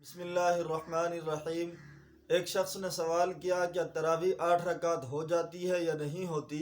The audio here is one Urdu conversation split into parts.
بسم اللہ الرحمن الرحیم۔ ایک شخص نے سوال کیا کیا تراویح 8 رکعت ہو جاتی ہے یا نہیں ہوتی؟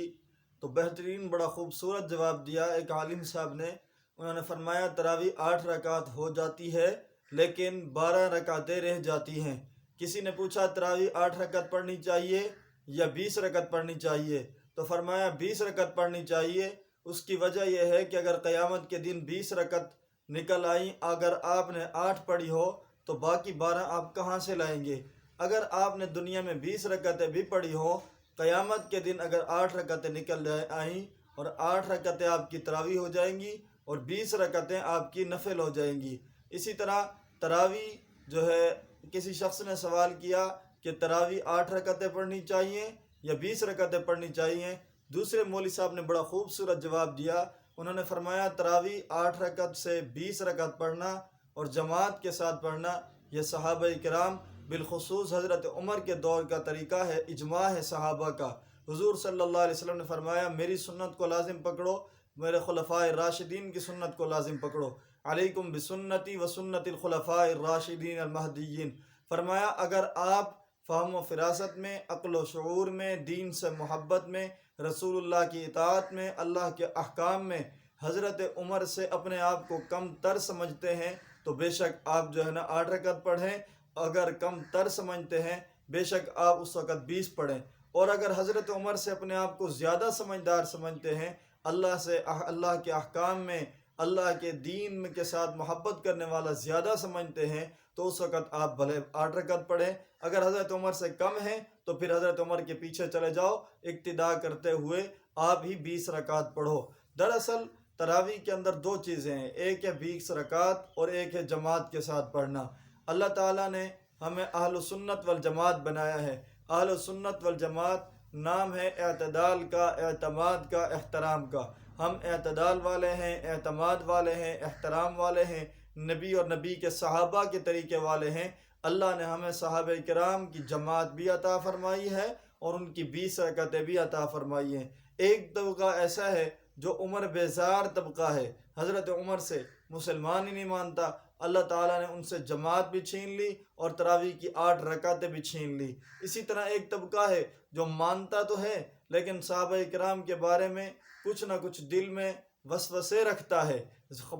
تو بہترین بڑا خوبصورت جواب دیا ایک عالم صاحب نے۔ انہوں نے فرمایا تراویح 8 رکعت ہو جاتی ہے لیکن 12 رکعتیں رہ جاتی ہیں۔ کسی نے پوچھا تراویح 8 رکعت پڑھنی چاہیے یا 20 رکعت پڑھنی چاہیے؟ تو فرمایا 20 رکعت پڑھنی چاہیے۔ اس کی وجہ یہ ہے کہ اگر قیامت کے دن 20 رکعت نکل آئیں، اگر آپ نے 8 پڑھی ہو تو باقی 12 آپ کہاں سے لائیں گے؟ اگر آپ نے دنیا میں 20 رکعتیں بھی پڑھی ہوں، قیامت کے دن اگر 8 رکعتیں نکل آئیں اور 8 رکعتیں آپ کی تراویح ہو جائیں گی اور 20 رکعتیں آپ کی نفل ہو جائیں گی۔ اسی طرح تراویح جو ہے، کسی شخص نے سوال کیا کہ تراویح 8 رکعتیں پڑھنی چاہیے یا 20 رکعتیں پڑھنی چاہیے؟ دوسرے مولوی صاحب نے بڑا خوبصورت جواب دیا۔ انہوں نے فرمایا تراویح 8 رکعت سے 20 رکعت پڑھنا اور جماعت کے ساتھ پڑھنا، یہ صحابہ کرام بالخصوص حضرت عمر کے دور کا طریقہ ہے، اجماع ہے صحابہ کا۔ حضور صلی اللہ علیہ وسلم نے فرمایا میری سنت کو لازم پکڑو، میرے خلفائے راشدین کی سنت کو لازم پکڑو، علیکم بسنتی و سنت الخلفاء الراشدین المہدیین۔ فرمایا اگر آپ فہم و فراست میں، عقل و شعور میں، دین سے محبت میں، رسول اللہ کی اطاعت میں، اللہ کے احکام میں حضرت عمر سے اپنے آپ کو کم تر سمجھتے ہیں تو بے شک آپ جو ہے نا 8 رکعت پڑھیں۔ اگر کم تر سمجھتے ہیں بے شک آپ اس وقت 20 پڑھیں، اور اگر حضرت عمر سے اپنے آپ کو زیادہ سمجھدار سمجھتے ہیں، اللہ کے احکام میں، اللہ کے دین کے ساتھ محبت کرنے والا زیادہ سمجھتے ہیں تو اس وقت آپ بھلے 8 رکعت پڑھیں۔ اگر حضرت عمر سے کم ہیں تو پھر حضرت عمر کے پیچھے چلے جاؤ، اقتداء کرتے ہوئے آپ ہی 20 رکعت پڑھو۔ دراصل تراویح کے اندر 2 چیزیں ہیں، ایک ہے 20 رکعت اور ایک ہے جماعت کے ساتھ پڑھنا۔ اللہ تعالیٰ نے ہمیں اہل سنت والجماعت بنایا ہے۔ اہل سنت والجماعت نام ہے اعتدال کا، اعتماد کا، احترام کا۔ ہم اعتدال والے ہیں، اعتماد والے ہیں، احترام والے ہیں، نبی اور نبی کے صحابہ کے طریقے والے ہیں۔ اللہ نے ہمیں صحابہ کرام کی جماعت بھی عطا فرمائی ہے اور ان کی 20 رکعتیں بھی عطا فرمائی ہیں۔ ایک طبقہ ایسا ہے جو عمر بیزار طبقہ ہے، حضرت عمر سے مسلمان ہی نہیں مانتا، اللہ تعالیٰ نے ان سے جماعت بھی چھین لی اور تراویح کی 8 رکعتیں بھی چھین لی۔ اسی طرح ایک طبقہ ہے جو مانتا تو ہے لیکن صحابہ کرام کے بارے میں کچھ نہ کچھ دل میں وسوسے رکھتا ہے،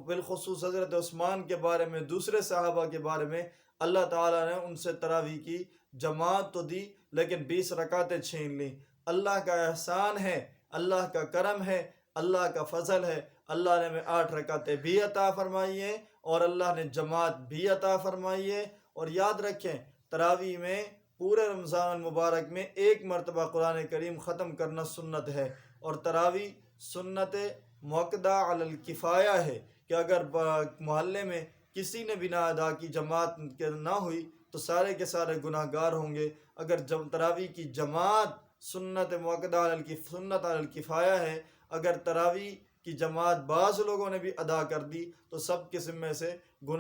بالخصوص حضرت عثمان کے بارے میں، دوسرے صحابہ کے بارے میں۔ اللہ تعالیٰ نے ان سے تراویح کی جماعت تو دی لیکن 20 رکعتیں چھین لی۔ اللہ کا احسان ہے، اللہ کا کرم ہے، اللہ کا فضل ہے، اللہ نے ہمیں 8 رکعتیں بھی عطا فرمائی ہیں اور اللہ نے جماعت بھی عطا فرمائی ہے۔ اور یاد رکھیں تراویح میں پورے رمضان المبارک میں 1 مرتبہ قرآن کریم ختم کرنا سنت ہے، اور تراویح سنت مؤکدہ علی الکفایہ ہے کہ اگر محلے میں کسی نے بھی نہ ادا کی، جماعت نہ ہوئی تو سارے کے سارے گناہ گار ہوں گے۔ اگر تراویح کی جماعت سنت مؤکدہ سنت علی الکفایہ ہے، اگر تراویح کی جماعت بعض لوگوں نے بھی ادا کر دی تو سب کے ذمے سے گناہ